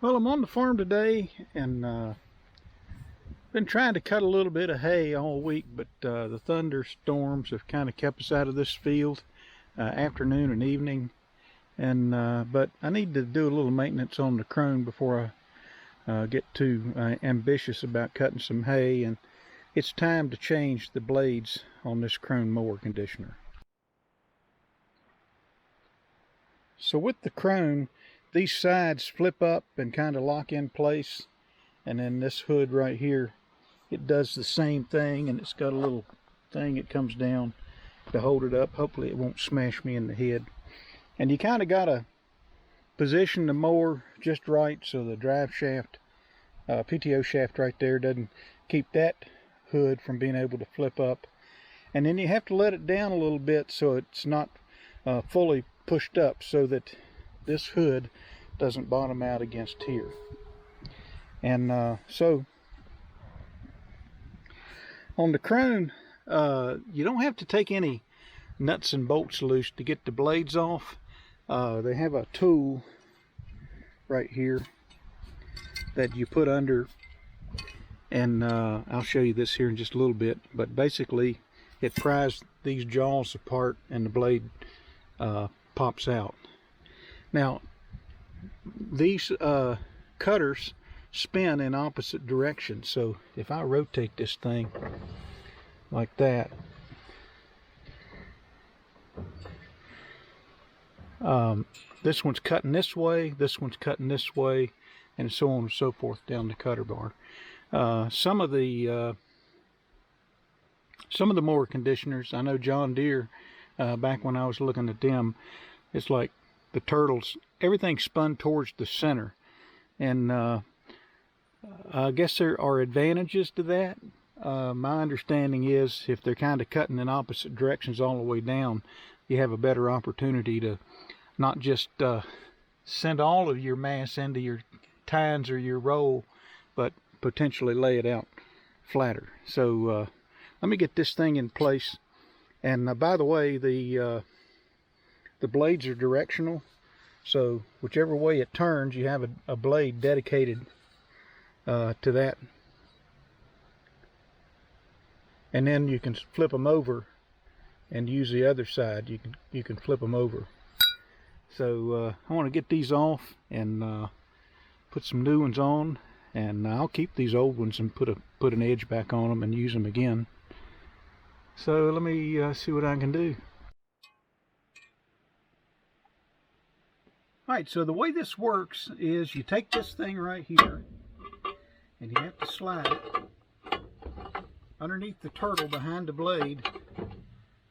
Well, I'm on the farm today and been trying to cut a little bit of hay all week, but the thunderstorms have kind of kept us out of this field afternoon and evening. And but I need to do a little maintenance on the Krone before I get too ambitious about cutting some hay. And it's time to change the blades on this Krone Mower conditioner. So with the Krone, these sides flip up and kind of lock in place, and then this hood right here, it does the same thing, and it's got a little thing that comes down to hold it up. Hopefully it won't smash me in the head. And you kind of got to position the mower just right so the drive shaft, PTO shaft right there, doesn't keep that hood from being able to flip up. And then you have to let it down a little bit so it's not fully pushed up, so that this hood doesn't bottom out against here. And so on the Krone, you don't have to take any nuts and bolts loose to get the blades off. They have a tool right here that you put under, and I'll show you this here in just a little bit, but basically it pries these jaws apart and the blade pops out. Now, these cutters spin in opposite directions, so if I rotate this thing like that, this one's cutting this way, this one's cutting this way, and so on and so forth down the cutter bar. Some of the mower conditioners, I know John Deere, back when I was looking at them, it's like the turtles, everything spun towards the center. And I guess there are advantages to that. My understanding is if they're kind of cutting in opposite directions all the way down, you have a better opportunity to not just send all of your mass into your tines or your roll, but potentially lay it out flatter. So let me get this thing in place. And by the way, the blades are directional, so whichever way it turns, you have a blade dedicated to that, and then you can flip them over and use the other side. You can flip them over. So I want to get these off and put some new ones on, and I'll keep these old ones and put an edge back on them and use them again. So let me see what I can do. Alright, so the way this works is you take this thing right here and you have to slide it underneath the turtle behind the blade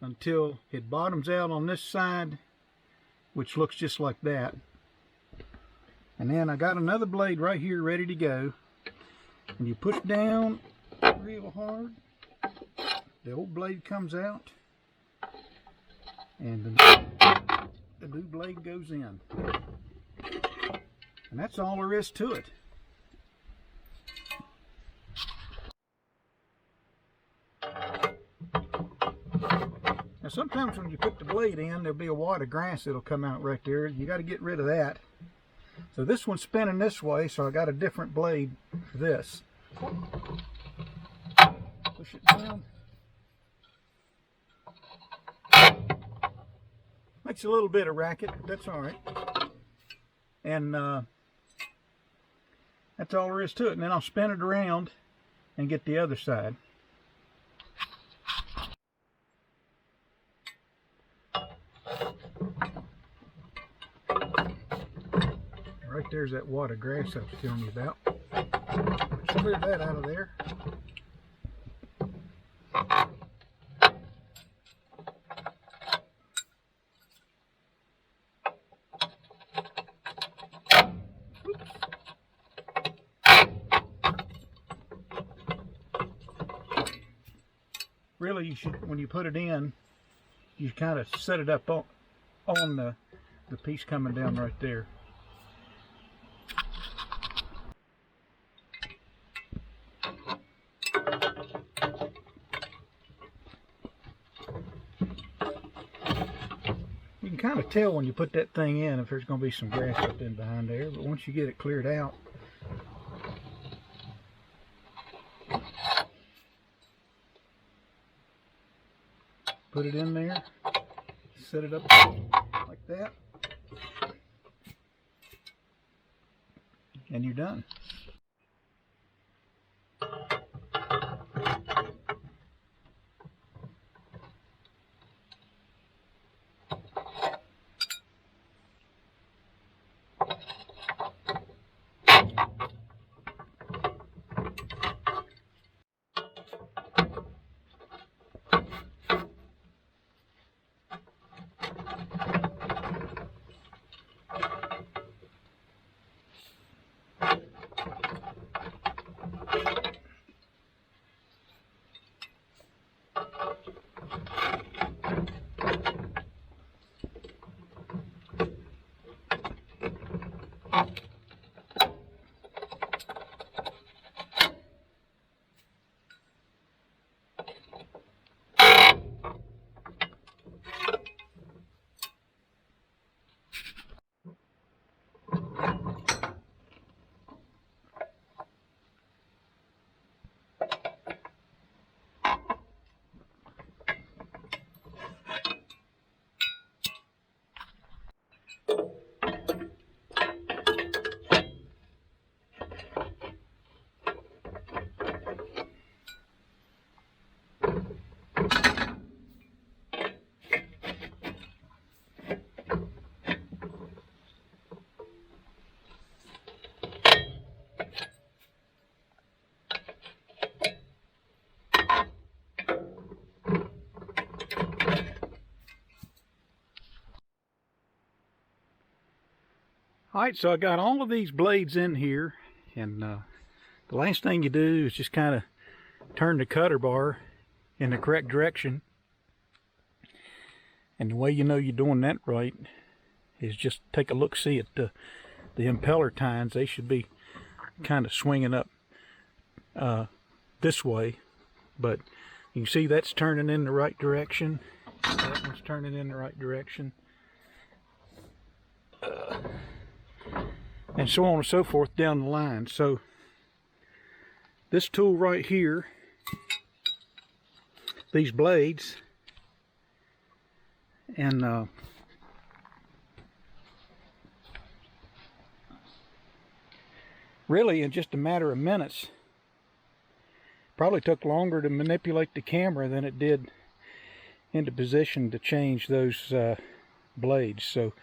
until it bottoms out on this side, which looks just like that. And then I got another blade right here ready to go, and you push down real hard, the old blade comes out, and the new blade goes in. And that's all there is to it. Now sometimes when you put the blade in, there'll be a wad of grass that'll come out right there. You got to get rid of that. So this one's spinning this way, so I got a different blade for this. Push it down. Makes a little bit of racket, but that's all right. And that's all there is to it. And then I'll spin it around and get the other side. Right there's that wad of grass I was telling you about. Let's clear that out of there. Really, you should, when you put it in, you kind of set it up on the piece coming down right there. You can kind of tell when you put that thing in if there's going to be some grass up in behind there, but once you get it cleared out, put it in there, set it up like that, and you're done. Alright, so I got all of these blades in here, and the last thing you do is just kind of turn the cutter bar in the correct direction. And the way you know you're doing that right is just take a look-see at the impeller tines. They should be kind of swinging up this way, but you can see that's turning in the right direction. That one's turning in the right direction. And so on and so forth down the line. So this tool right here, these blades, and really in just a matter of minutes, probably took longer to manipulate the camera than it did into position to change those blades. So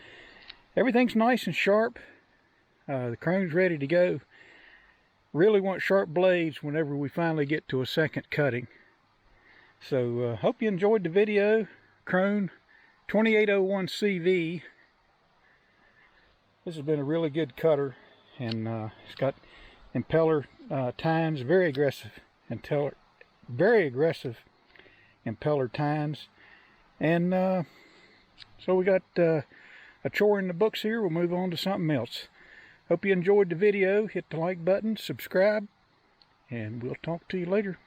everything's nice and sharp. The Krone's ready to go. Really want sharp blades whenever we finally get to a second cutting. So hope you enjoyed the video. Krone 2801 CV. This has been a really good cutter, and it's got impeller tines, very aggressive impeller tines. And so we got a chore in the books here. We'll move on to something else. Hope you enjoyed the video. Hit the like button, subscribe, and we'll talk to you later.